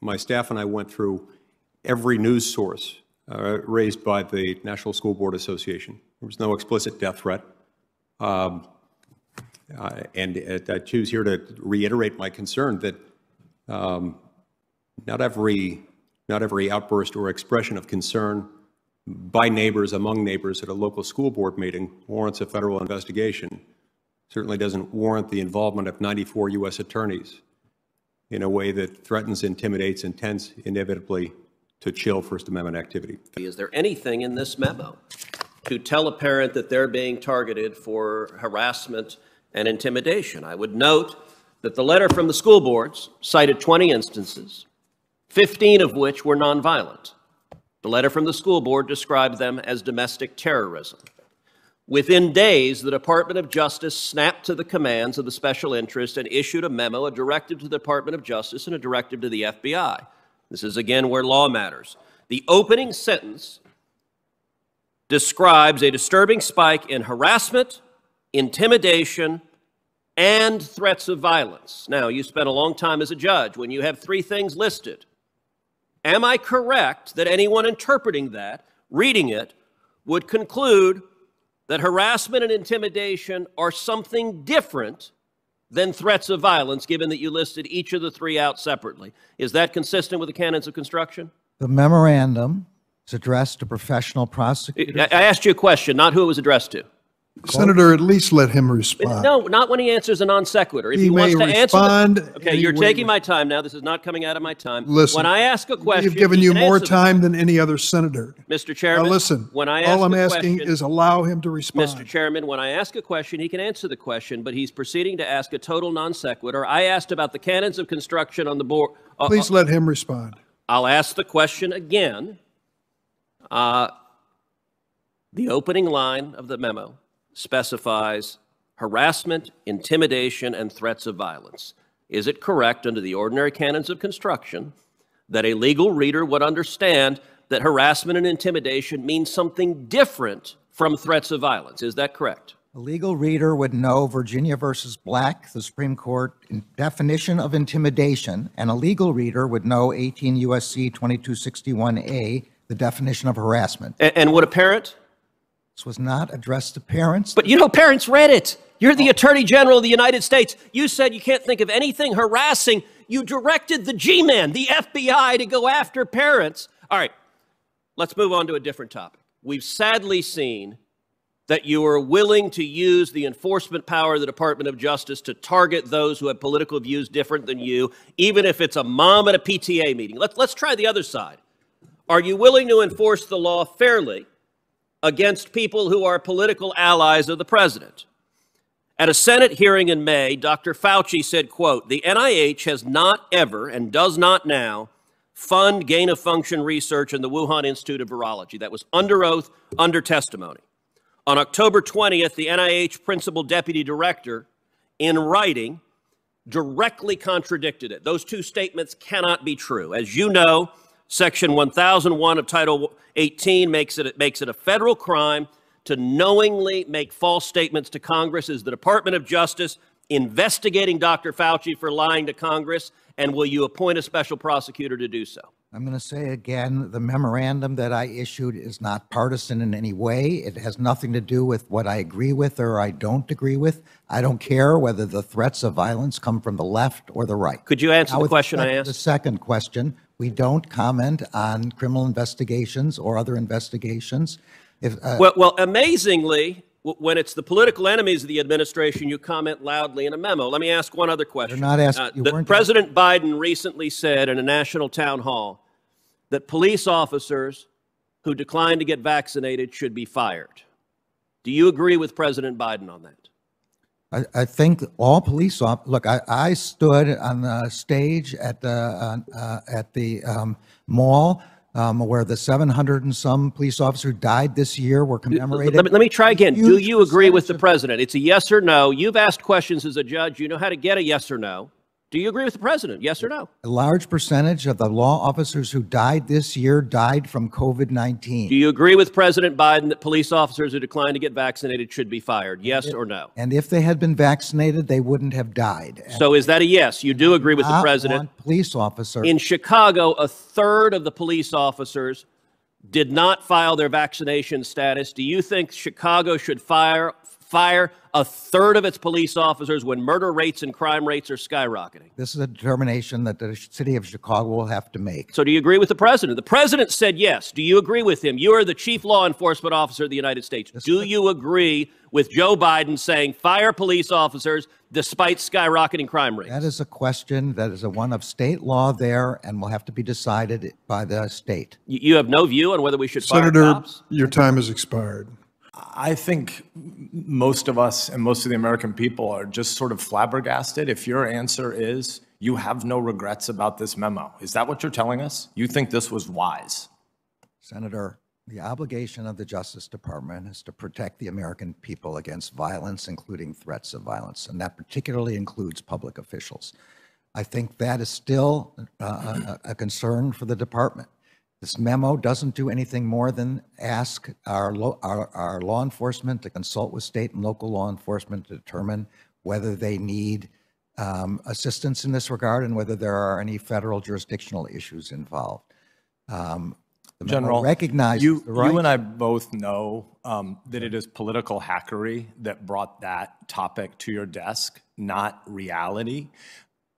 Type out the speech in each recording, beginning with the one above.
my staff and I went through every news source raised by the National School Board Association. There was no explicit death threat. And I choose here to reiterate my concern that not every outburst or expression of concern by neighbors, among neighbors at a local school board meeting warrants a federal investigation. Certainly doesn't warrant the involvement of 94 U.S. attorneys in a way that threatens, intimidates, and tends inevitably to chill First Amendment activity. Is there anything in this memo to tell a parent that they're being targeted for harassment and intimidation? I would note that the letter from the school boards cited 20 instances, 15 of which were nonviolent. The letter from the school board described them as domestic terrorism. Within days, the Department of Justice snapped to the commands of the special interest and issued a memo, a directive to the Department of Justice and a directive to the FBI. This is, again, where law matters. The opening sentence describes a disturbing spike in harassment, intimidation, and threats of violence. Now, you spent a long time as a judge when you have three things listed. Am I correct that anyone interpreting that, reading it, would conclude that harassment and intimidation are something different than threats of violence, given that you listed each of the three out separately? Is that consistent with the canons of construction? The memorandum is addressed to professional prosecutors. I asked you a question, not who it was addressed to. Senator, at least let him respond. No, not when he answers a non sequitur. If he wants may to answer respond. Okay, you're taking my time now. This is not coming out of my time. Listen, when I ask a question, we've given you more time than any other senator. Mr. Chairman, now listen, when I all I'm ask asking is allow him to respond. Mr. Chairman, when I ask a question, he can answer the question, but he's proceeding to ask a total non sequitur. I asked about the canons of construction on the board. Please let him respond. I'll ask the question again. The opening line of the memo specifies harassment, intimidation, and threats of violence. Is it correct under the ordinary canons of construction that a legal reader would understand that harassment and intimidation means something different from threats of violence? Is that correct? A legal reader would know Virginia versus Black, the Supreme Court definition of intimidation, and a legal reader would know 18 U.S.C. 2261A, the definition of harassment. And would a parent? This was not addressed to parents. But you know, parents read it. You're the Attorney General of the United States. You said you can't think of anything harassing. You directed the G-Man, the FBI, to go after parents. All right, let's move on to a different topic. We've sadly seen that you are willing to use the enforcement power of the Department of Justice to target those who have political views different than you, even if it's a mom at a PTA meeting. Let's try the other side. Are you willing to enforce the law fairly against people who are political allies of the president? At a Senate hearing in May, Dr. Fauci said, quote, "The NIH has not ever and does not now fund gain-of-function research in the Wuhan Institute of Virology." That was under oath, under testimony. On October 20th, the NIH principal deputy director, in writing, directly contradicted it. Those two statements cannot be true. As you know, Section 1001 of Title 18 makes it a federal crime to knowingly make false statements to Congress. Is the Department of Justice investigating Dr. Fauci for lying to Congress, and will you appoint a special prosecutor to do so? I'm going to say again, the memorandum that I issued is not partisan in any way. It has nothing to do with what I agree with or I don't agree with. I don't care whether the threats of violence come from the left or the right. Could you answer the question I asked? The second question, we don't comment on criminal investigations or other investigations. Well, amazingly, when it's the political enemies of the administration, you comment loudly in a memo. Let me ask one other question. You're not asking, President Biden recently said in a national town hall that police officers who decline to get vaccinated should be fired. Do you agree with President Biden on that? I think all police officers, look, I stood on the stage at the mall where the 700 and some police officers who died this year were commemorated. Let me try again. Do you agree with the president? It's a yes or no. You've asked questions as a judge. You know how to get a yes or no. Do you agree with the president? Yes or no? A large percentage of the law officers who died this year died from COVID-19. Do you agree with President Biden that police officers who decline to get vaccinated should be fired? Yes or no? And if they had been vaccinated, they wouldn't have died. So is that a yes? You do agree with the president? One police officer. In Chicago, a third of the police officers did not file their vaccination status. Do you think Chicago should fire a third of its police officers when murder rates and crime rates are skyrocketing? This is a determination that the city of Chicago will have to make. So do you agree with the president? The president said yes. Do you agree with him? You are the chief law enforcement officer of the United States. Do you agree with Joe Biden saying fire police officers despite skyrocketing crime rates? That is a question that is one of state law there and will have to be decided by the state. You have no view on whether we should fire Senator, cops? your time has expired. I think most of us and most of the American people are just sort of flabbergasted. If your answer is you have no regrets about this memo, is that what you're telling us? You think this was wise? Senator, the obligation of the Justice Department is to protect the American people against violence, including threats of violence, and that particularly includes public officials. I think that is still a concern for the department. This memo doesn't do anything more than ask our law enforcement to consult with state and local law enforcement to determine whether they need assistance in this regard and whether there are any federal jurisdictional issues involved. General, recognizes you the right. and I both know that it is political hackery that brought that topic to your desk, not reality.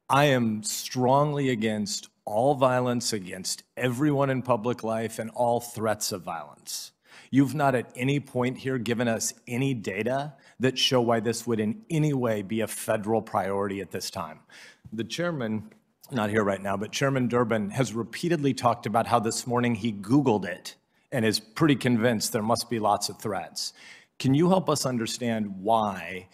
I am strongly against all violence against everyone in public life and all threats of violence. You've not at any point here given us any data that show why this would in any way be a federal priority at this time. The chairman, not here right now, but Chairman Durbin has repeatedly talked about how this morning he Googled it and is pretty convinced there must be lots of threats. Can you help us understand why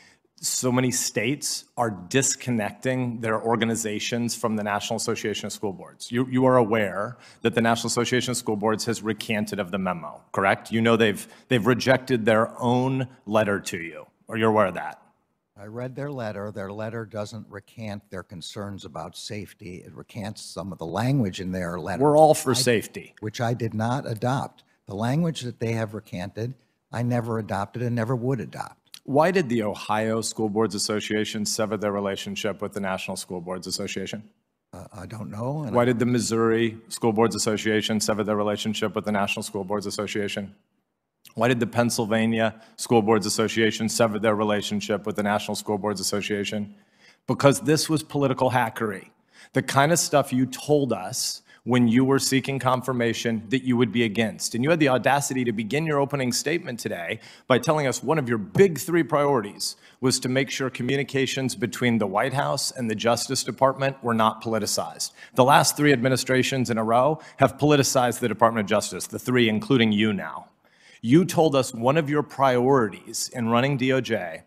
so many states are disconnecting their organizations from the National Association of School Boards? You are aware that the National Association of School Boards has recanted of the memo, correct? You know they've rejected their own letter to you, or you're aware of that? I read their letter. Their letter doesn't recant their concerns about safety. It recants some of the language in their letter. We're all for safety. Which I did not adopt. The language that they have recanted, I never adopted and never would adopt. Why did the Ohio School Boards Association sever their relationship with the National School Boards Association? I don't know. Why did the Missouri School Boards Association sever their relationship with the National School Boards Association? Why did the Pennsylvania School Boards Association sever their relationship with the National School Boards Association? Because this was political hackery. The kind of stuff you told us when you were seeking confirmation that you would be against. And you had the audacity to begin your opening statement today by telling us one of your big three priorities was to make sure communications between the White House and the Justice Department were not politicized. The last three administrations in a row have politicized the Department of Justice, the three including you now. You told us one of your priorities in running DOJ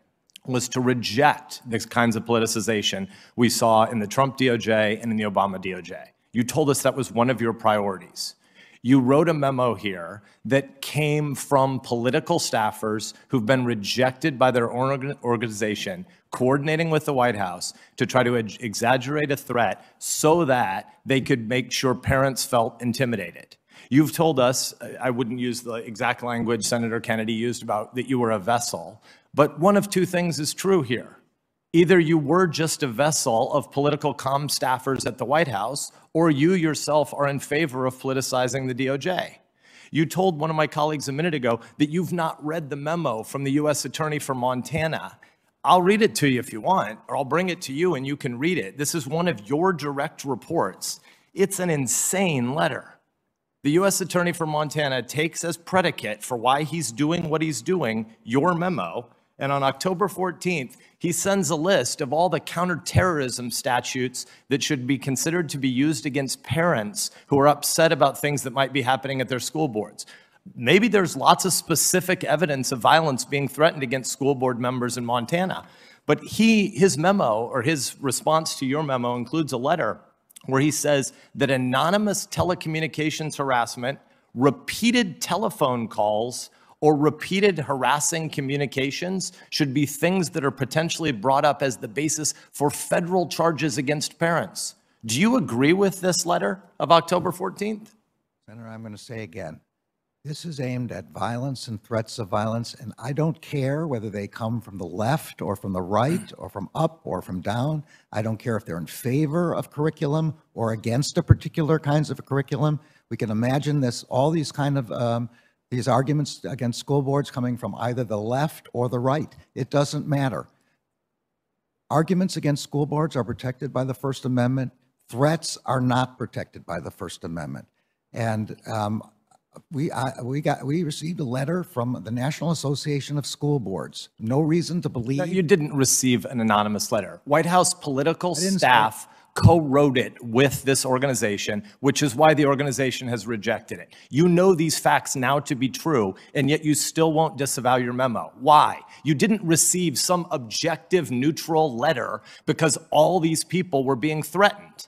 was to reject these kinds of politicization we saw in the Trump DOJ and in the Obama DOJ. You told us that was one of your priorities. You wrote a memo here that came from political staffers who've been rejected by their own organization, coordinating with the White House to try to exaggerate a threat so that they could make sure parents felt intimidated. You've told us, I wouldn't use the exact language Senator Kennedy used about that you were a vessel, but one of two things is true here. Either you were just a vessel of political comm staffers at the White House, or you yourself are in favor of politicizing the DOJ. You told one of my colleagues a minute ago that you've not read the memo from the U.S. Attorney for Montana. I'll read it to you if you want, or I'll bring it to you and you can read it. This is one of your direct reports. It's an insane letter. The U.S. Attorney for Montana takes as predicate for why he's doing what he's doing your memo, and on October 14th, he sends a list of all the counterterrorism statutes that should be considered to be used against parents who are upset about things that might be happening at their school boards. Maybe there's lots of specific evidence of violence being threatened against school board members in Montana. But his memo, or his response to your memo, includes a letter where he says that anonymous telecommunications harassment, repeated telephone calls, or repeated harassing communications should be things that are potentially brought up as the basis for federal charges against parents. Do you agree with this letter of October 14th? Senator, I'm going to say again, this is aimed at violence and threats of violence, and I don't care whether they come from the left or from the right or from up or from down. I don't care if they're in favor of curriculum or against a particular kinds of curriculum. We can imagine this, all these kind of these arguments against school boards coming from either the left or the right. It doesn't matter. Arguments against school boards are protected by the First Amendment. Threats are not protected by the First Amendment. And we received a letter from the National Association of School Boards. No reason to believe. No, you didn't receive an anonymous letter. White House political staff co-wrote it with this organization, which is why the organization has rejected it. You know these facts now to be true, and yet you still won't disavow your memo. Why? You didn't receive some objective, neutral letter because all these people were being threatened.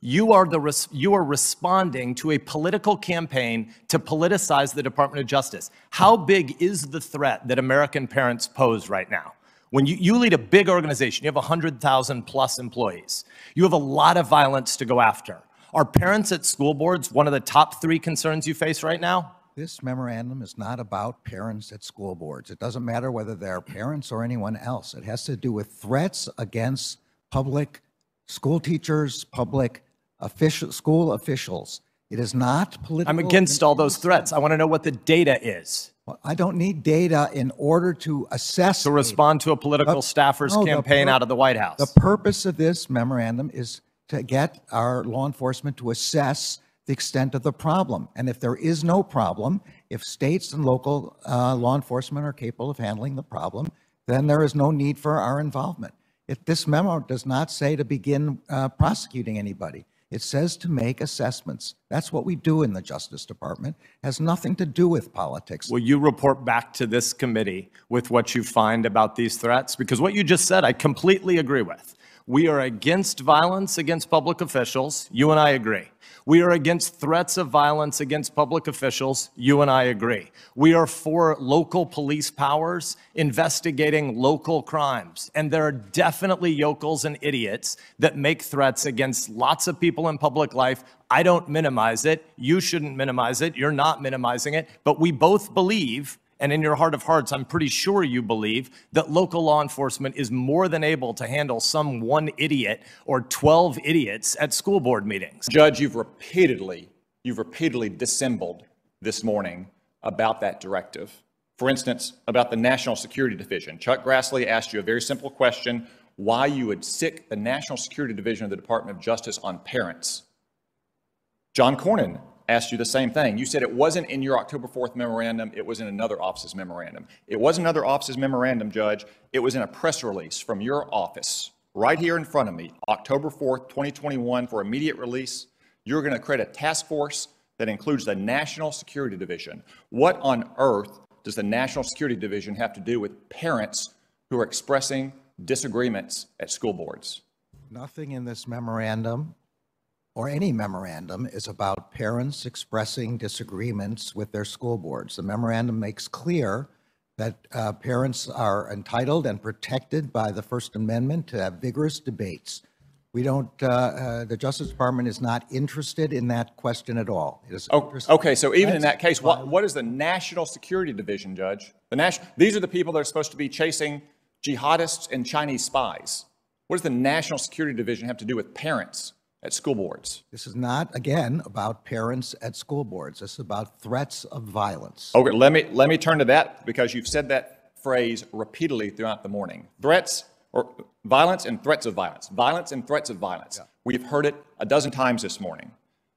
You are responding to a political campaign to politicize the Department of Justice. How big is the threat that American parents pose right now? When you lead a big organization, you have 100,000 plus employees. You have a lot of violence to go after. Are parents at school boards one of the top 3 concerns you face right now? This memorandum is not about parents at school boards. It doesn't matter whether they're parents or anyone else. It has to do with threats against public school teachers, public school officials. It is not political. I'm against all those threats. I want to know what the data is. Well, I don't need data in order to assess. To respond to a political staffer's campaign out of the White House. The purpose of this memorandum is to get our law enforcement to assess the extent of the problem. And if there is no problem, if states and local law enforcement are capable of handling the problem, then there is no need for our involvement. This memo does not say to begin prosecuting anybody. It says to make assessments. That's what we do in the Justice Department. It has nothing to do with politics. Will you report back to this committee with what you find about these threats? Because what you just said, I completely agree with. We are against violence against public officials. You and I agree. We are against threats of violence against public officials. You and I agree. We are for local police powers investigating local crimes. And there are definitely yokels and idiots that make threats against lots of people in public life. I don't minimize it. You shouldn't minimize it. You're not minimizing it. But we both believe, and in your heart of hearts, I'm pretty sure you believe, that local law enforcement is more than able to handle some one idiot or 12 idiots at school board meetings. Judge, you've repeatedly dissembled this morning about that directive. For instance, about the National Security Division. Chuck Grassley asked you a very simple question, why you would sic the National Security Division of the Department of Justice on parents. John Cornyn asked you the same thing. You said it wasn't in your October 4th memorandum, it was in another office's memorandum. It wasn't another office's memorandum, Judge. It was in a press release from your office, right here in front of me, October 4th, 2021, for immediate release. You're going to create a task force that includes the National Security Division. What on earth does the National Security Division have to do with parents who are expressing disagreements at school boards? Nothing in this memorandum or any memorandum is about parents expressing disagreements with their school boards. The memorandum makes clear that parents are entitled and protected by the First Amendment to have vigorous debates. We don't, the Justice Department is not interested in that question at all. It is okay, so even in that case, what is the National Security Division, Judge? These are the people that are supposed to be chasing jihadists and Chinese spies. What does the National Security Division have to do with parents at school boards? This is not, again, about parents at school boards. This is about threats of violence. Okay, let me turn to that, because you've said that phrase repeatedly throughout the morning. Threats or violence and threats of violence. Violence and threats of violence. Yeah. We've heard it a dozen times this morning.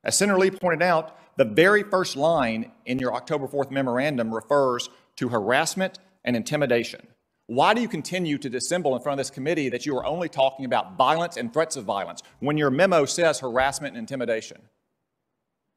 As Senator Lee pointed out, the very first line in your October 4th memorandum refers to harassment and intimidation. Why do you continue to dissemble in front of this committee that you are only talking about violence and threats of violence when your memo says harassment and intimidation?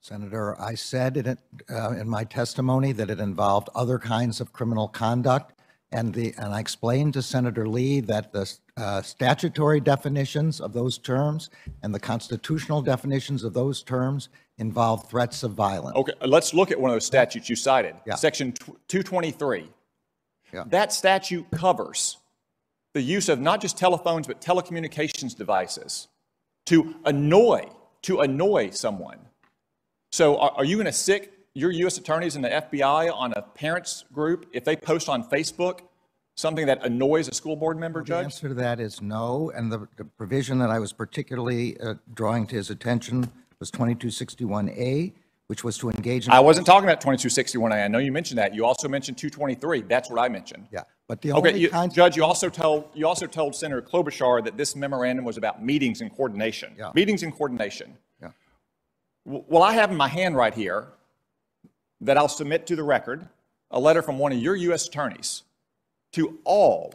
Senator, I said in my testimony that it involved other kinds of criminal conduct. And I explained to Senator Lee that the statutory definitions of those terms and the constitutional definitions of those terms involve threats of violence. Okay, let's look at one of those statutes you cited. Yeah. Section 223. Yeah. That statute covers the use of not just telephones, but telecommunications devices to annoy someone. So are you going to sick your U.S. attorneys and the FBI on a parents group if they post on Facebook something that annoys a school board member, The Judge? answer to that is no. And the provision that I was particularly drawing to his attention was 2261A, which was to engage in. I wasn't talking about 2261A. I know you mentioned that. You also mentioned 223. That's what I mentioned. Yeah, but the only Judge, you also told Senator Klobuchar that this memorandum was about meetings and coordination. Yeah. Meetings and coordination. Yeah. Well, I have in my hand right here that I'll submit to the record a letter from one of your U.S. attorneys to all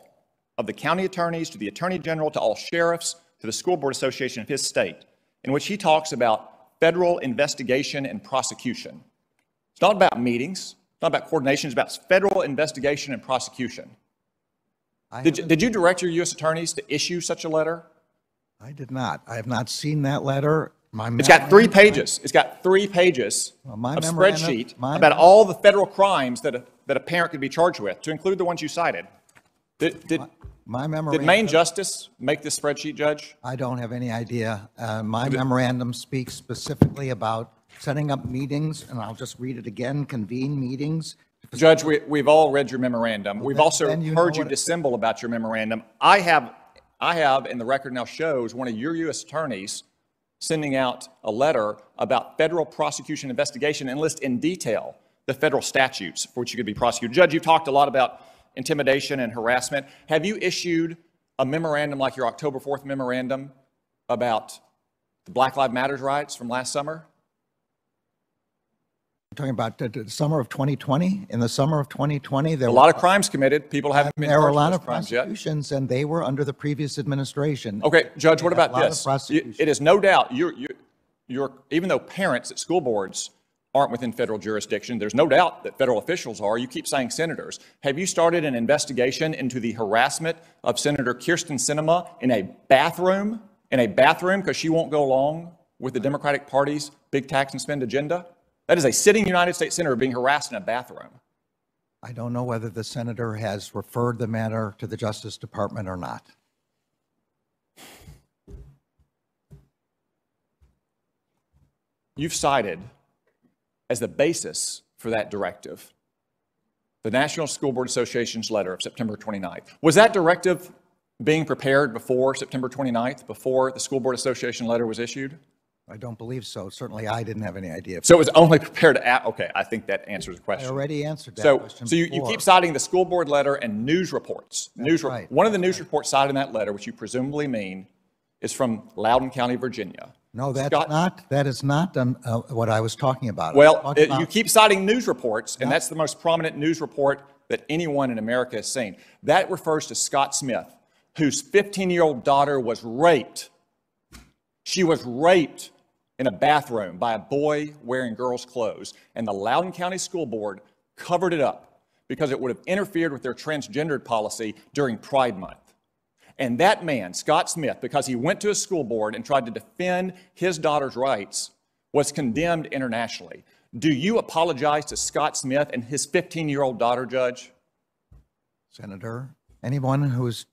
of the county attorneys, to the Attorney General, to all sheriffs, to the School Board Association of his state, in which he talks about federal investigation and prosecution. It's not about meetings. It's not about coordination. It's about federal investigation and prosecution. Did you direct your U.S. attorneys to issue such a letter? I did not. I have not seen that letter. It's got 3 pages. It's got 3 pages of spreadsheet about all the federal crimes that a parent could be charged with, to include the ones you cited. Did Maine Justice make this spreadsheet, Judge? I don't have any idea. My memorandum speaks specifically about setting up meetings, and I'll just read it again, convene meetings. Judge, we've all read your memorandum. We've also heard you dissemble about your memorandum. I have, and the record now shows, one of your U.S. attorneys sending out a letter about federal prosecution investigation and list in detail the federal statutes for which you could be prosecuted. Judge, you've talked a lot about intimidation and harassment. Have you issued a memorandum like your October 4th memorandum about the Black Lives Matter riots from last summer? You're talking about the summer of 2020? In the summer of 2020, there were a lot of crimes committed. People haven't been charged for those crimes yet. There were a lot of prosecutions, and they were under the previous administration. Okay, Judge, what about this? It is no doubt, even though parents at school boards aren't within federal jurisdiction, there's no doubt that federal officials are. You keep saying senators. Have you started an investigation into the harassment of Senator Kyrsten Sinema in a bathroom because she won't go along with the Democratic Party's big tax and spend agenda? That is a sitting United States senator being harassed in a bathroom. I don't know whether the senator has referred the matter to the Justice Department or not. You've cited as the basis for that directive the National School Board Association's letter of September 29th. Was that directive being prepared before September 29th, before the School Board Association letter was issued? I don't believe so. Certainly, I didn't have any idea. So it was only prepared okay, I think that answers the question. I already answered that question So you keep citing the school board letter and news reports. Right. One of the news reports cited in that letter, which you presumably mean, is from Loudon County, Virginia. No, that is not what I was talking about. Well, you keep citing news reports, and that's the most prominent news report that anyone in America has seen. That refers to Scott Smith, whose 15-year-old daughter was raped. She was raped in a bathroom by a boy wearing girls' clothes, and the Loudon County School Board covered it up because it would have interfered with their transgendered policy during Pride Month. And that man, Scott Smith, because he went to a school board and tried to defend his daughter's rights, was condemned internationally. Do you apologize to Scott Smith and his 15-year-old daughter, Judge? Senator, anyone whose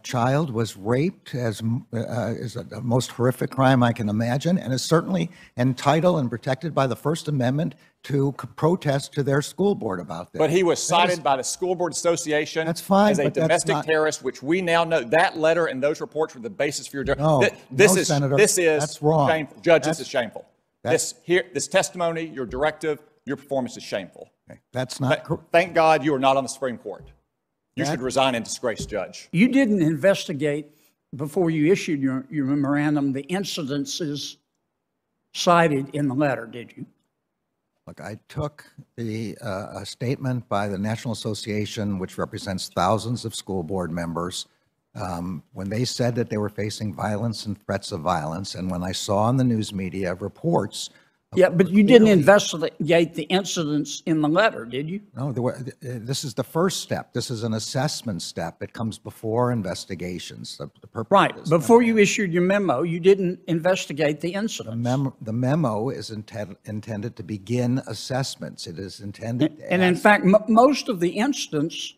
child was raped is the most horrific crime I can imagine, and is certainly entitled and protected by the First Amendment to protest to their school board about this. But he was cited by the School Board Association as a domestic terrorist, which we now know that letter and those reports were the basis for your Senator, this is that's wrong. Shameful. Judge, this is shameful. This testimony, your directive, your performance is shameful. Okay. That's not correct. Thank God you are not on the Supreme Court. You should resign in disgrace, Judge. You didn't investigate, before you issued your memorandum, the incidences cited in the letter, did you? Look, I took a statement by the National Association, which represents thousands of school board members, when they said that they were facing violence and threats of violence, and when I saw in the news media reports Yeah, but you didn't investigate the incidents in the letter, did you? No, this is the first step. This is an assessment step. It comes before investigations. The purpose Right. is Before you issued your memo, you didn't investigate the incidents. the memo is intended to begin assessments. It is intended to And in ask- fact, most of the incidents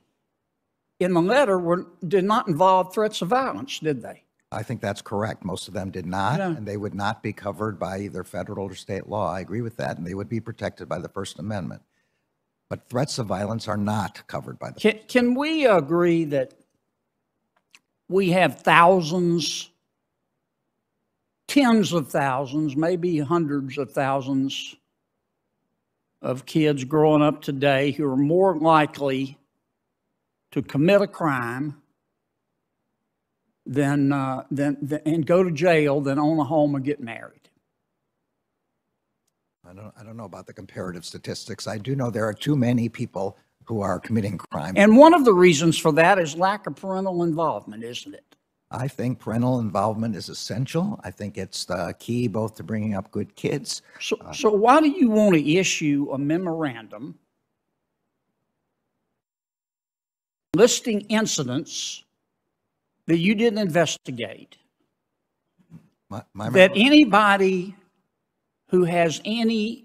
in the letter did not involve threats of violence, did they? I think that's correct. Most of them did not, Yeah. and they would not be covered by either federal or state law. I agree with that, and they would be protected by the First Amendment. But threats of violence are not covered by the. Can we agree that we have thousands, tens of thousands, maybe hundreds of thousands of kids growing up today who are more likely to commit a crime and go to jail than own a home or get married? I don't know about the comparative statistics. I do know there are too many people who are committing crime. And one of the reasons for that is lack of parental involvement, isn't it? I think parental involvement is essential. I think it's the key both to bringing up good kids. So why do you want to issue a memorandum listing incidents that you didn't investigate, that anybody who has any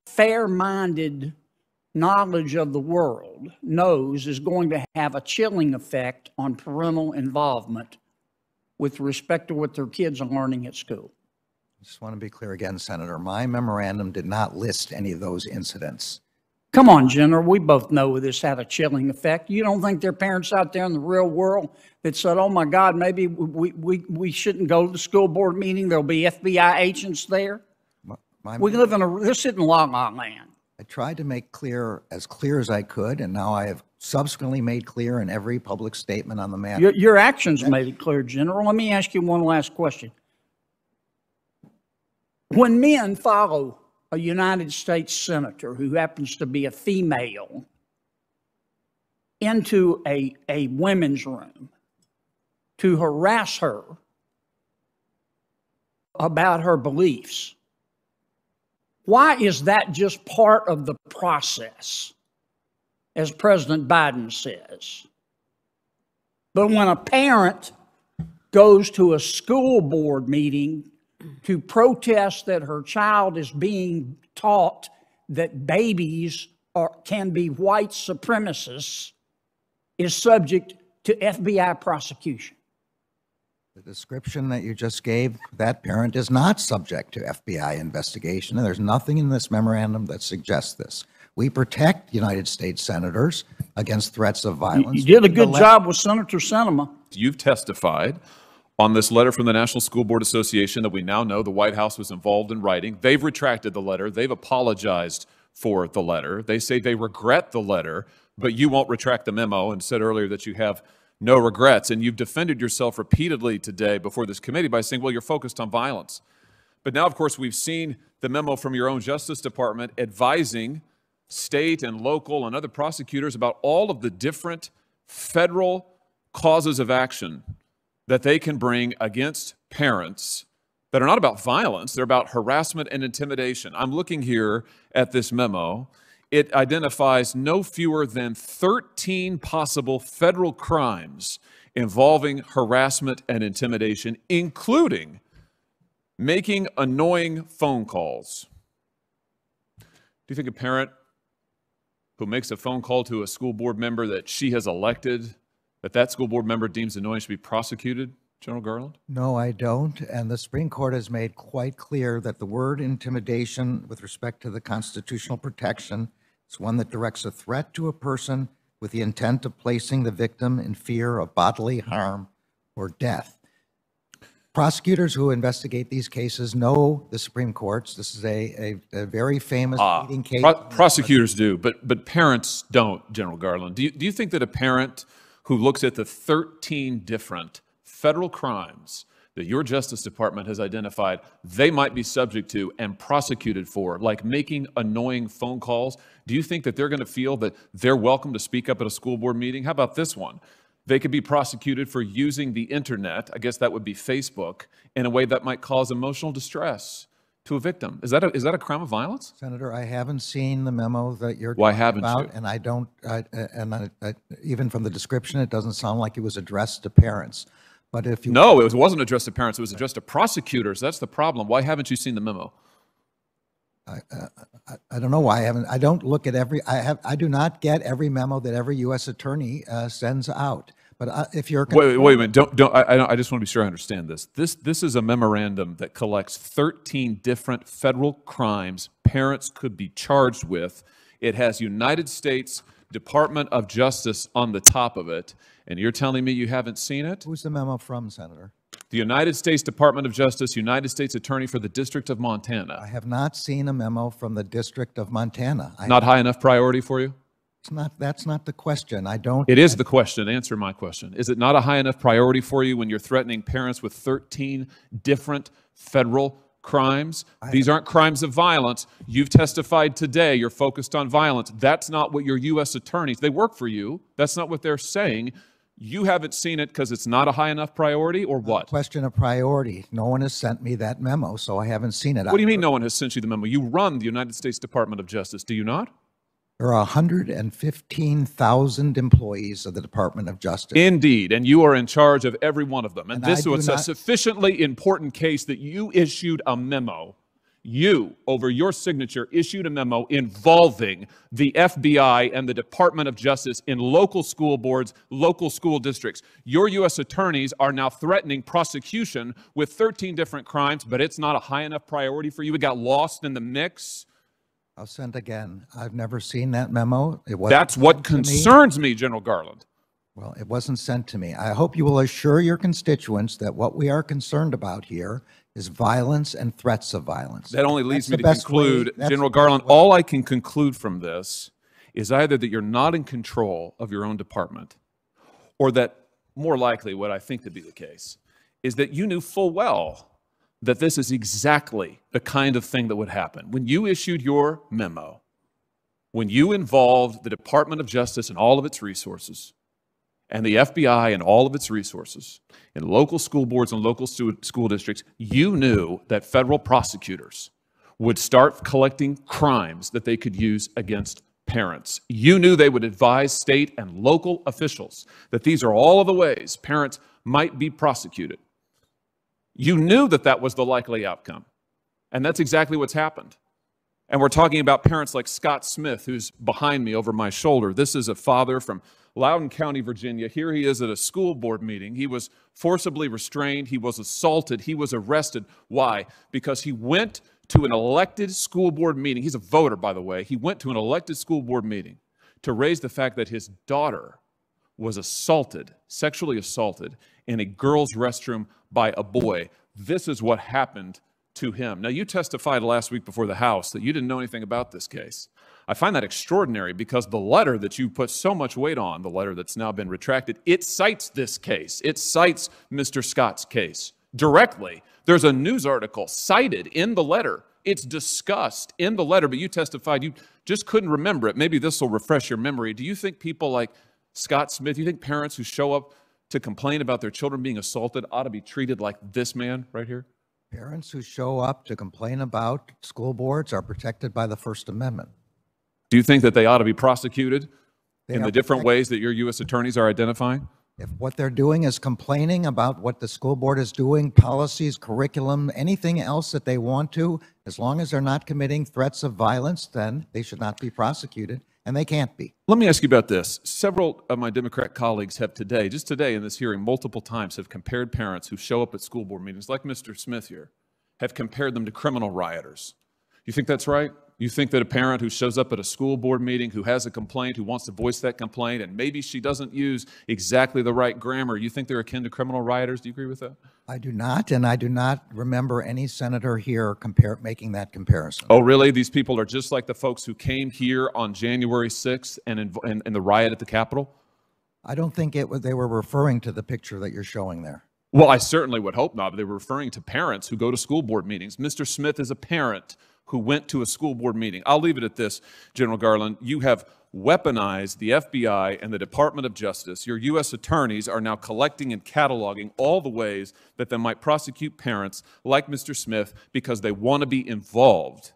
fair-minded knowledge of the world knows is going to have a chilling effect on parental involvement with respect to what their kids are learning at school? I just want to be clear again, Senator. My memorandum did not list any of those incidents. Come on, General, we both know this had a chilling effect. You don't think there are parents out there in the real world that said, oh my God, maybe we shouldn't go to the school board meeting, there'll be FBI agents there? This isn't La La Land. I tried to make as clear as I could, and now I have subsequently made clear in every public statement on the matter. Your actions made it clear, General. Let me ask you one last question. When men follow a United States senator who happens to be a female into a women's room to harass her about her beliefs, why is that just part of the process, as President Biden says? But when a parent goes to a school board meeting to protest that her child is being taught that babies can be white supremacists, is subject to FBI prosecution. The description that you just gave, that parent is not subject to FBI investigation, and there's nothing in this memorandum that suggests this. We protect United States senators against threats of violence. You did a good job with Senator Sinema. You've testified on this letter from the National School Board Association that we now know the White House was involved in writing. They've retracted the letter. They've apologized for the letter. They say they regret the letter, but you won't retract the memo and said earlier that you have no regrets. And you've defended yourself repeatedly today before this committee by saying, well, you're focused on violence. But now, of course, we've seen the memo from your own Justice Department advising state and local and other prosecutors about all of the different federal causes of action that they can bring against parents that are not about violence, they're about harassment and intimidation. I'm looking here at this memo. It identifies no fewer than 13 possible federal crimes involving harassment and intimidation, including making annoying phone calls. Do you think a parent who makes a phone call to a school board member that she has elected, that school board member deems annoying, should be prosecuted, General Garland? No, I don't. And the Supreme Court has made quite clear that the word intimidation with respect to the constitutional protection is one that directs a threat to a person with the intent of placing the victim in fear of bodily harm or death. Prosecutors who investigate these cases know the Supreme Court's. This is a very famous leading case. Prosecutors do, but parents don't, General Garland. Do you think that a parent who looks at the 13 different federal crimes that your Justice Department has identified they might be subject to and prosecuted for, like making annoying phone calls, do you think that they're going to feel that they're welcome to speak up at a school board meeting? How about this one? They could be prosecuted for using the internet, I guess that would be Facebook, in a way that might cause emotional distress to a victim. Is that a crime of violence? Senator, I haven't seen the memo that you're Why talking haven't about, you? and I don't, even from the description, it doesn't sound like it was addressed to parents. But if you No, it wasn't addressed to parents. It was addressed to prosecutors. That's the problem. Why haven't you seen the memo? I don't know why I haven't. I don't look at every. I do not get every memo that every U.S. attorney sends out. But if you're Wait a minute. I just want to be sure I understand this. This is a memorandum that collects 13 different federal crimes parents could be charged with. It has United States Department of Justice on the top of it, and you're telling me you haven't seen it? Who's the memo from, Senator? The United States Department of Justice, United States Attorney for the District of Montana. I have not seen a memo from the District of Montana. Not high enough priority for you? It's not. That's not the question. I don't. It is the question. Answer my question. Is it not a high enough priority for you when you're threatening parents with 13 different federal crimes? These aren't crimes of violence. You've testified today. You're focused on violence. That's not what your U.S. attorneys, they work for you. That's not what they're saying. You haven't seen it because it's not a high enough priority, or what? Question of priority. No one has sent me that memo, so I haven't seen it. What do you mean no one has sent you the memo? You run the United States Department of Justice, do you not? There are 115,000 employees of the Department of Justice. Indeed, and you are in charge of every one of them. And And this I was do a not- sufficiently important case that you issued a memo. You, over your signature, issued a memo involving the FBI and the Department of Justice in local school boards, local school districts. Your U.S. attorneys are now threatening prosecution with 13 different crimes, but it's not a high enough priority for you. It got lost in the mix. I'll send again. I've never seen that memo. It wasn't That's what sent to me. concerns me, General Garland. Well, it wasn't sent to me. I hope you will assure your constituents that what we are concerned about here is violence and threats of violence. That only leads That's me the to best way- conclude, that's General the best Garland, way- all I can conclude from this is either that you're not in control of your own department, or that, more likely, what I think to be the case, is that you knew full well that this is exactly the kind of thing that would happen. When you issued your memo, when you involved the Department of Justice and all of its resources, and the FBI and all of its resources, in local school boards and local school districts, you knew that federal prosecutors would start collecting crimes that they could use against parents. You knew they would advise state and local officials that these are all of the ways parents might be prosecuted. You knew that that was the likely outcome, and that's exactly what's happened. And we're talking about parents like Scott Smith, who's behind me over my shoulder. This is a father from Loudon County, Virginia. Here he is at a school board meeting. He was forcibly restrained. He was assaulted. He was arrested. Why? Because he went to an elected school board meeting. He's a voter, by the way. He went to an elected school board meeting to raise the fact that his daughter was assaulted, sexually assaulted, in a girl's restroom by a boy. This is what happened to him. Now, you testified last week before the House that you didn't know anything about this case. I find that extraordinary because the letter that you put so much weight on, the letter that's now been retracted, it cites this case. It cites Mr. Scott's case directly. There's a news article cited in the letter. It's discussed in the letter, but you testified you just couldn't remember it. Maybe this will refresh your memory. Do you think people like Scott Smith, do you think parents who show up to complain about their children being assaulted ought to be treated like this man right here? Parents who show up to complain about school boards are protected by the First Amendment. Do you think that they ought to be prosecuted They in are the different protected. ways that your U.S. attorneys are identifying? If what they're doing is complaining about what the school board is doing, policies, curriculum, anything else that they want to, as long as they're not committing threats of violence, then they should not be prosecuted, and they can't be. Let me ask you about this. Several of my Democrat colleagues have today, just today in this hearing, multiple times have compared parents who show up at school board meetings, like Mr. Smith here, have compared them to criminal rioters. You think that's right? You think that a parent who shows up at a school board meeting, who has a complaint, who wants to voice that complaint, and maybe she doesn't use exactly the right grammar, you think they're akin to criminal rioters? Do you agree with that? I do not, and I do not remember any senator here making that comparison. Oh, really? These people are just like the folks who came here on January 6th and in the riot at the Capitol? I don't think they were referring to the picture that you're showing there. Well, I certainly would hope not, but they were referring to parents who go to school board meetings. Mr. Smith is a parent who went to a school board meeting. I'll leave it at this, General Garland. You have weaponized the FBI and the Department of Justice. Your U.S. attorneys are now collecting and cataloging all the ways that they might prosecute parents like Mr. Smith because they want to be involved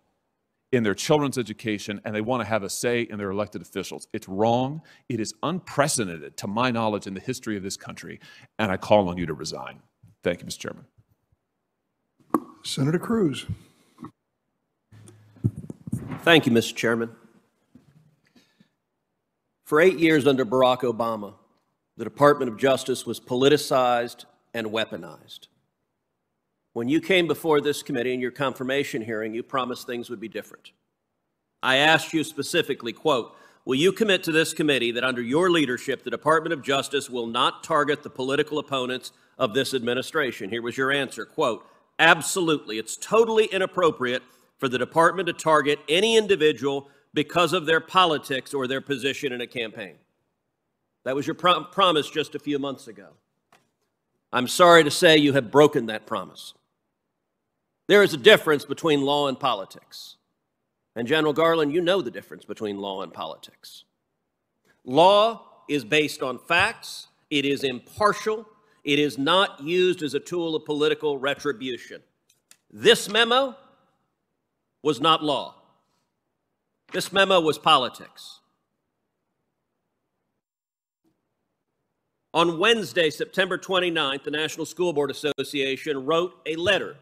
in their children's education and they want to have a say in their elected officials. It's wrong. It is unprecedented, to my knowledge, in the history of this country, and I call on you to resign. Thank you, Mr. Chairman. Senator Cruz. Thank you, Mr. Chairman. For 8 years under Barack Obama, the Department of Justice was politicized and weaponized. When you came before this committee in your confirmation hearing, you promised things would be different. I asked you specifically, quote, will you commit to this committee that under your leadership, the Department of Justice will not target the political opponents of this administration? Here was your answer, quote, absolutely. It's totally inappropriate for the department to target any individual because of their politics or their position in a campaign. That was your promise just a few months ago. I'm sorry to say you have broken that promise. There is a difference between law and politics. And General Garland, you know the difference between law and politics. Law is based on facts. It is impartial. It is not used as a tool of political retribution. This memo was not law. This memo was politics. On Wednesday, September 29th, the National School Board Association wrote a letter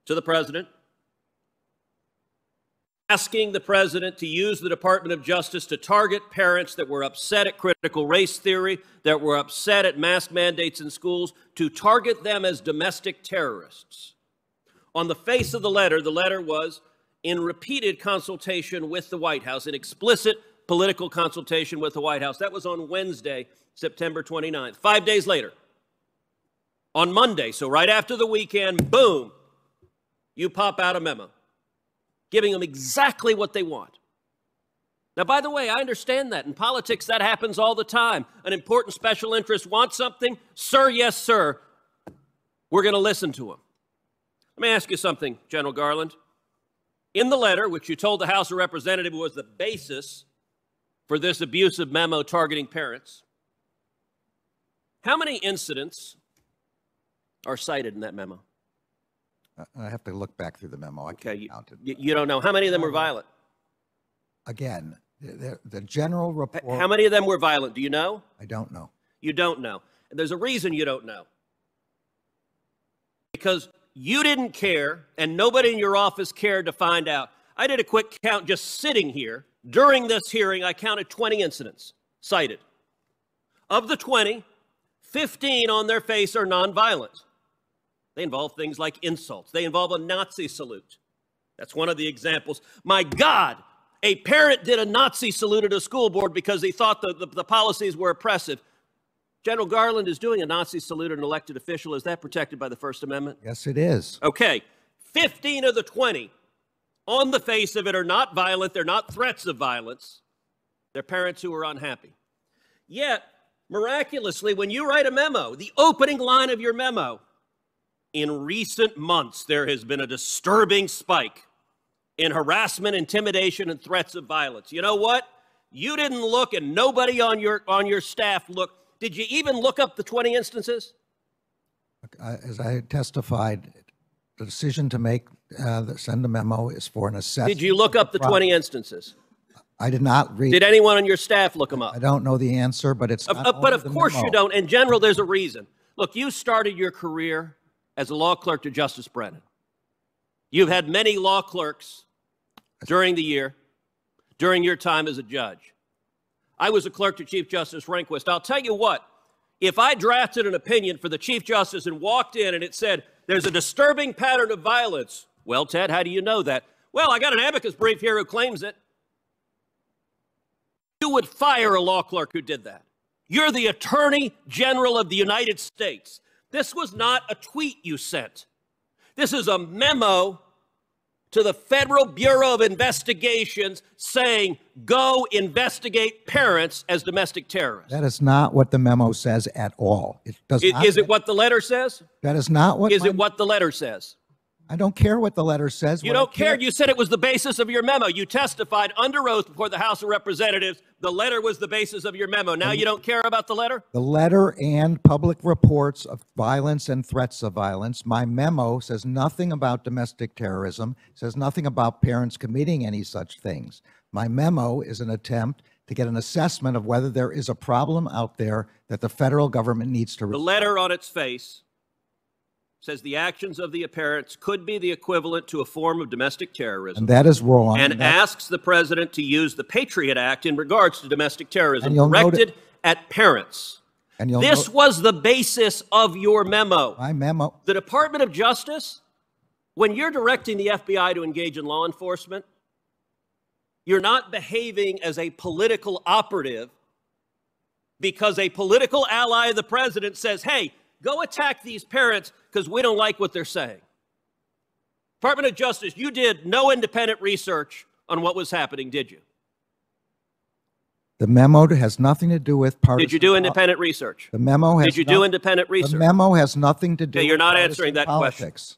to the President asking the President to use the Department of Justice to target parents that were upset at critical race theory, that were upset at mask mandates in schools, to target them as domestic terrorists. On the face of the letter was in repeated consultation with the White House, in explicit political consultation with the White House. That was on Wednesday, September 29th. 5 days later, on Monday, so right after the weekend, boom, you pop out a memo, giving them exactly what they want. Now, by the way, I understand that. In politics, that happens all the time. An important special interest wants something. Sir, yes, sir. We're going to listen to them. Let me ask you something, General Garland. In the letter, which you told the House of Representatives was the basis for this abusive memo targeting parents, how many incidents are cited in that memo? I have to look back through the memo. I can't count it. You don't know. How many of them were violent? Again, the general report. How many of them were violent? Do you know? I don't know. You don't know. And there's a reason you don't know. Because you didn't care, and nobody in your office cared to find out. I did a quick count just sitting here. During this hearing, I counted 20 incidents cited. Of the 20, 15 on their face are nonviolent. They involve things like insults. They involve a Nazi salute. That's one of the examples. My God, a parent did a Nazi salute at a school board because he thought the policies were oppressive. General Garland is doing a Nazi salute at an elected official. Is that protected by the First Amendment? Yes, it is. Okay. 15 of the 20 on the face of it are not violent. They're not threats of violence. They're parents who are unhappy. Yet, miraculously, when you write a memo, the opening line of your memo, in recent months, there has been a disturbing spike in harassment, intimidation, and threats of violence. You know what? You didn't look, and nobody on your staff looked. Did you even look up the 20 instances? As I testified, the decision to make send a memo is for an assessment. Did you look up the 20 instances? I did not read. Did anyone on your staff look them up? I don't know the answer, but it's not but of the course memo. you don't. In general, there's a reason. Look, you started your career as a law clerk to Justice Brennan. You've had many law clerks during the year, during your time as a judge. I was a clerk to Chief Justice Rehnquist. I'll tell you what, if I drafted an opinion for the Chief Justice and walked in and it said, there's a disturbing pattern of violence, well, Ted, how do you know that? Well, I got an amicus brief here who claims it. You would fire a law clerk who did that. You're the Attorney General of the United States. This was not a tweet you sent. This is a memo to the Federal Bureau of Investigations saying, go investigate parents as domestic terrorists. That is not what the memo says at all. It does not. Is it what the letter says? That is not what. Is it what the letter says? I don't care what the letter says. You don't care. You said it was the basis of your memo. You testified under oath before the House of Representatives. The letter was the basis of your memo. Now you don't care about the letter? The letter and public reports of violence and threats of violence. My memo says nothing about domestic terrorism, says nothing about parents committing any such things. My memo is an attempt to get an assessment of whether there is a problem out there that the federal government needs to resolve. The letter on its face says the actions of the parents could be the equivalent to a form of domestic terrorism. And that is wrong. And asks the president to use the Patriot Act in regards to domestic terrorism And directed at parents. And This was the basis of your memo. My memo. The Department of Justice, when you're directing the FBI to engage in law enforcement, you're not behaving as a political operative because a political ally of the president says, hey, go attack these parents because we don't like what they're saying. Department of Justice, you did no independent research on what was happening, did you? The memo has nothing to do with partisan. Did you do independent research? The memo has. Did you do independent research? The memo has nothing to do. Okay, you're with not partisan answering that politics. question.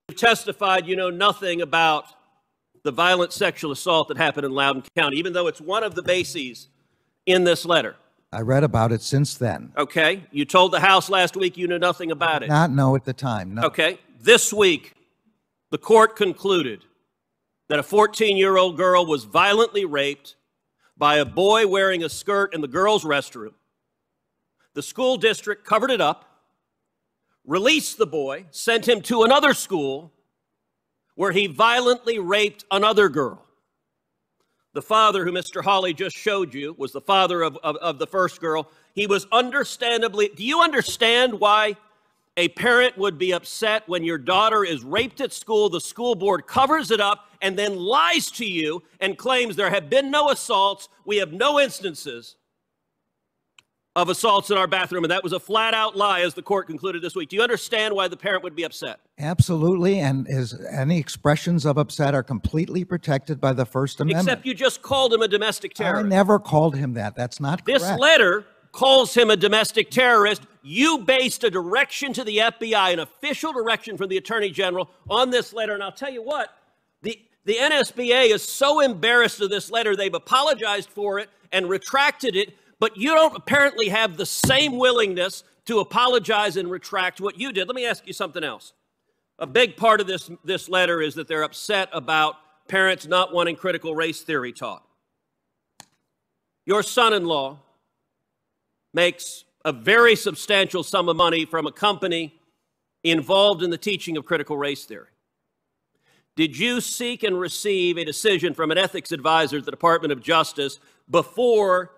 You testified you know nothing about the violent sexual assault that happened in Loudon County, even though it's one of the bases in this letter. I read about it since then. Okay. You told the House last week you knew nothing about it. Not know at the time. No. Okay. This week, the court concluded that a 14-year-old girl was violently raped by a boy wearing a skirt in the girls' restroom. The school district covered it up, released the boy, sent him to another school where he violently raped another girl. The father, who Mr. Hawley just showed you, was the father of the first girl. He was understandably, do you understand why a parent would be upset when your daughter is raped at school, the school board covers it up, and then lies to you and claims there have been no assaults, we have no instances of assaults in our bathroom, and that was a flat-out lie, as the court concluded this week. Do you understand why the parent would be upset? Absolutely, and any expressions of upset are completely protected by the First Amendment. Except you just called him a domestic terrorist. I never called him that. That's not correct. This letter calls him a domestic terrorist. You based a direction to the FBI, an official direction from the Attorney General, on this letter, and I'll tell you what, the NSBA is so embarrassed of this letter, they've apologized for it and retracted it, but you don't apparently have the same willingness to apologize and retract what you did. Let me ask you something else. A big part of this letter is that they're upset about parents not wanting critical race theory taught. Your son-in-law makes a very substantial sum of money from a company involved in the teaching of critical race theory. Did you seek and receive a decision from an ethics advisor at the Department of Justice before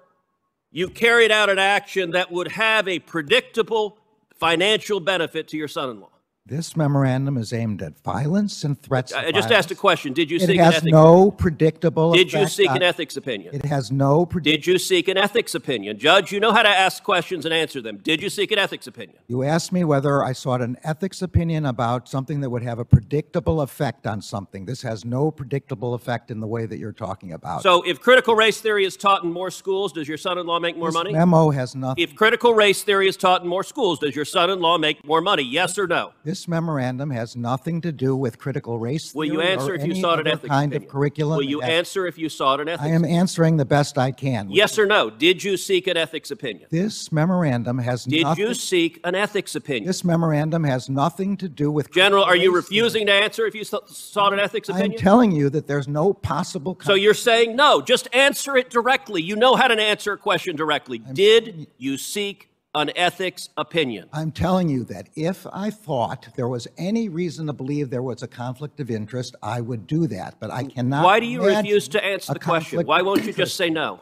you carried out an action that would have a predictable financial benefit to your son-in-law? This memorandum is aimed at violence and threats. I just asked a question. Did you seek It an has ethics no predictable Did you effect seek on- an ethics opinion? It has no Did you seek an ethics opinion? Judge, you know how to ask questions and answer them. Did you seek an ethics opinion? You asked me whether I sought an ethics opinion about something that would have a predictable effect on something. This has no predictable effect in the way that you're talking about. So if critical race theory is taught in more schools, does your son-in-law make more This money? memo has nothing. If critical race theory is taught in more schools, does your son-in-law make more money? Yes or no? This memorandum has nothing to do with critical race Will theory you answer or if you any sought an other ethics kind opinion? of curriculum. Will you answer if you sought an ethics I am opinion? answering the best I can. Yes or no? Did you seek an ethics opinion? This memorandum has Did nothing. you seek an ethics opinion? This memorandum has nothing to do with. General, are you race theory. refusing to answer if you sought an ethics I'm opinion? telling you that there's no possible. So you're saying no. Just answer it directly. You know how to answer a question directly. Did you seek an ethics opinion? I'm telling you that if I thought there was any reason to believe there was a conflict of interest, I would do that. But I cannot. Why do you imagine refuse to answer a the question? conflict Why of won't you interest. just say no?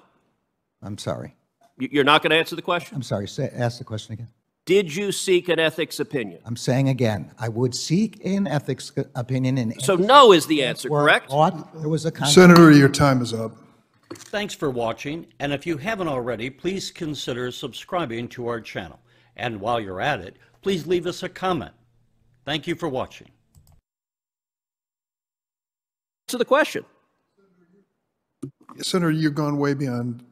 I'm sorry. You're not going to answer the question? I'm sorry. Ask the question again. Did you seek an ethics opinion? I'm saying again, I would seek an ethics opinion in. So no is the answer, where I correct? thought there was a conflict. Senator, your time is up. Thanks for watching, and if you haven't already, please consider subscribing to our channel. And while you're at it, please leave us a comment. Thank you for watching. Answer the question. Senator, you've gone way beyond.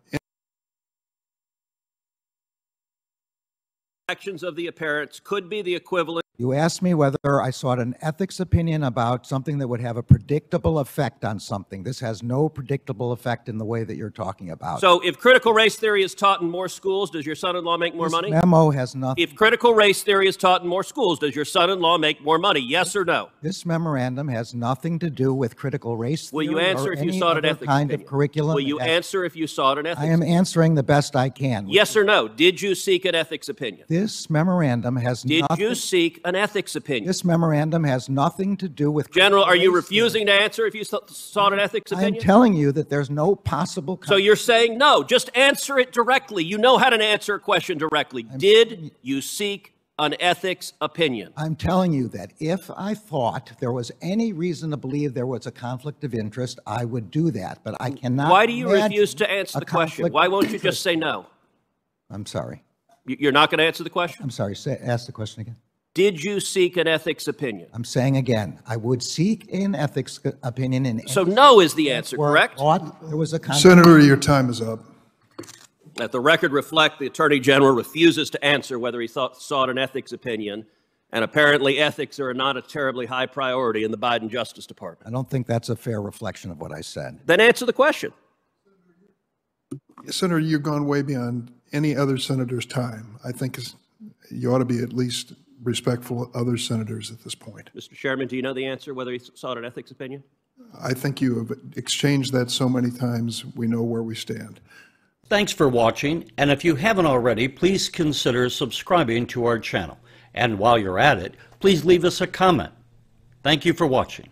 Actions of the parents could be the equivalent. You asked me whether I sought an ethics opinion about something that would have a predictable effect on something. This has no predictable effect in the way that you're talking about. So if critical race theory is taught in more schools, does your son-in-law make more money? This memo has nothing. If critical race theory is taught in more schools, does your son-in-law make more money? Yes or no? This memorandum has nothing to do with critical race Will theory you answer or if you any sought an other ethics kind opinion? of curriculum. Will you answer if you sought an ethics I am opinion? answering the best I can. Yes or no? Did you seek an ethics opinion? This memorandum has Did nothing. you seek an ethics opinion? This memorandum has nothing to do with. General, are you race refusing to answer if you sought an ethics theory. opinion? I'm telling you that there's no possible. So you're saying no, just answer it directly. You know how to answer a question directly. Did you seek an ethics opinion? I'm telling you that if I thought there was any reason to believe there was a conflict of interest, I would do that, but I cannot. Why do you imagine refuse to answer a the question? conflict Why of won't you just interest. say no? I'm sorry. You're not going to answer the question? I'm sorry. Ask the question again. Did you seek an ethics opinion? I'm saying again, I would seek an ethics opinion in. So no is the answer, where I correct? thought there was a conflict. Senator, your time is up. Let the record reflect the Attorney General refuses to answer whether he sought an ethics opinion, and apparently ethics are not a terribly high priority in the Biden Justice Department. I don't think that's a fair reflection of what I said. Then answer the question. Senator, you've gone way beyond any other senator's time. I think you ought to be at least respectful of other senators at this point. Mr. Chairman, do you know the answer whether he sought an ethics opinion? I think you have exchanged that so many times, we know where we stand. Thanks for watching, and if you haven't already, please consider subscribing to our channel. And while you're at it, please leave us a comment. Thank you for watching.